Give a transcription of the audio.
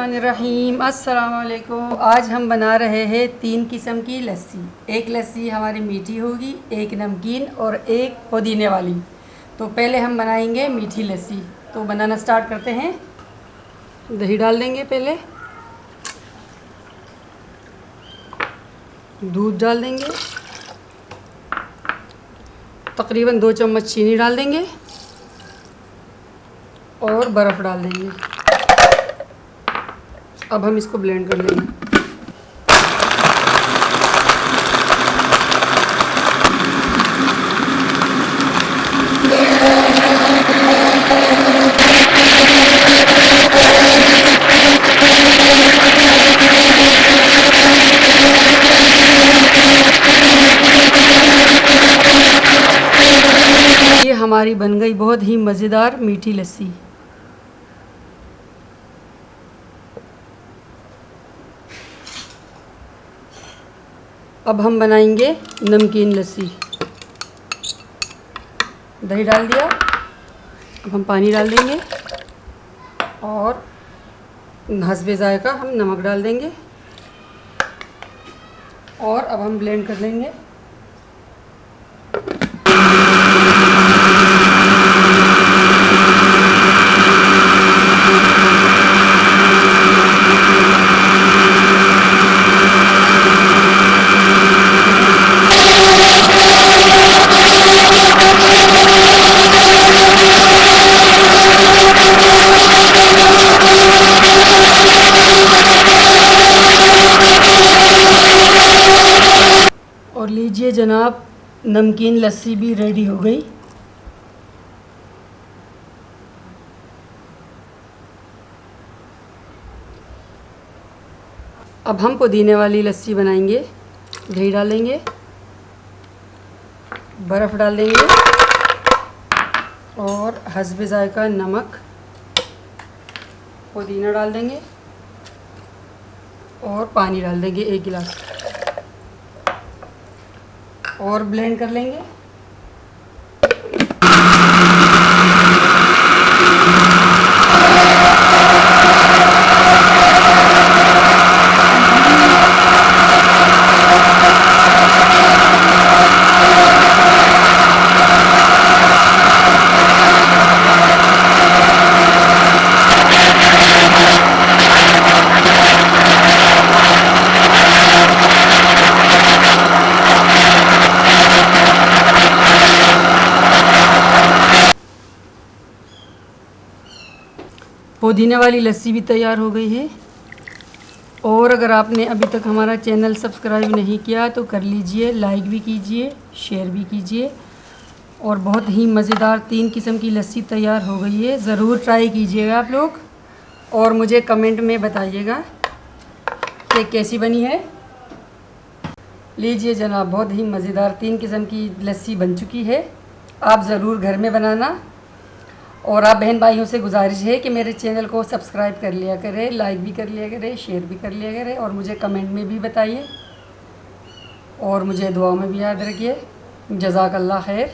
बिस्मिल्लाहिर्रहमानिर्रहीम। अस्सलाम वालेकुम। आज हम बना रहे हैं 3 किस्म की लस्सी। एक लस्सी हमारी मीठी होगी, एक नमकीन और एक पुदीने वाली। तो पहले हम बनाएंगे मीठी लस्सी। तो बनाना स्टार्ट करते हैं। दही डाल देंगे, पहले दूध डाल देंगे, तकरीबन 2 चम्मच चीनी डाल देंगे और बर्फ़ डाल देंगे। अब हम इसको ब्लेंड कर लेंगे। ये हमारी बन गई बहुत ही मज़ेदार मीठी लस्सी। अब हम बनाएंगे नमकीन लस्सी। दही डाल दिया, अब हम पानी डाल देंगे और हस्बे ज़ायक़ा हम नमक डाल देंगे और अब हम ब्लेंड कर लेंगे। और लीजिए जनाब, नमकीन लस्सी भी रेडी हो गई। अब हम पुदीने वाली लस्सी बनाएंगे। दही डालेंगे, बर्फ़ डाल देंगे और हस्बे ज़ायक़ा नमक, पुदीना डाल देंगे और पानी डाल देंगे 1 गिलास और ब्लेंड कर लेंगे। पुदीने वाली लस्सी भी तैयार हो गई है। और अगर आपने अभी तक हमारा चैनल सब्सक्राइब नहीं किया तो कर लीजिए, लाइक भी कीजिए, शेयर भी कीजिए। और बहुत ही मज़ेदार 3 किस्म की लस्सी तैयार हो गई है। ज़रूर ट्राई कीजिएगा आप लोग और मुझे कमेंट में बताइएगा कि कैसी बनी है। लीजिए जनाब, बहुत ही मज़ेदार 3 किस्म की लस्सी बन चुकी है। आप ज़रूर घर में बनाना। और आप बहन भाइयों से गुजारिश है कि मेरे चैनल को सब्सक्राइब कर लिया करें, लाइक भी कर लिया करें, शेयर भी कर लिया करें और मुझे कमेंट में भी बताइए और मुझे दुआ में भी याद रखिए। जज़ाकल्लाह खैर।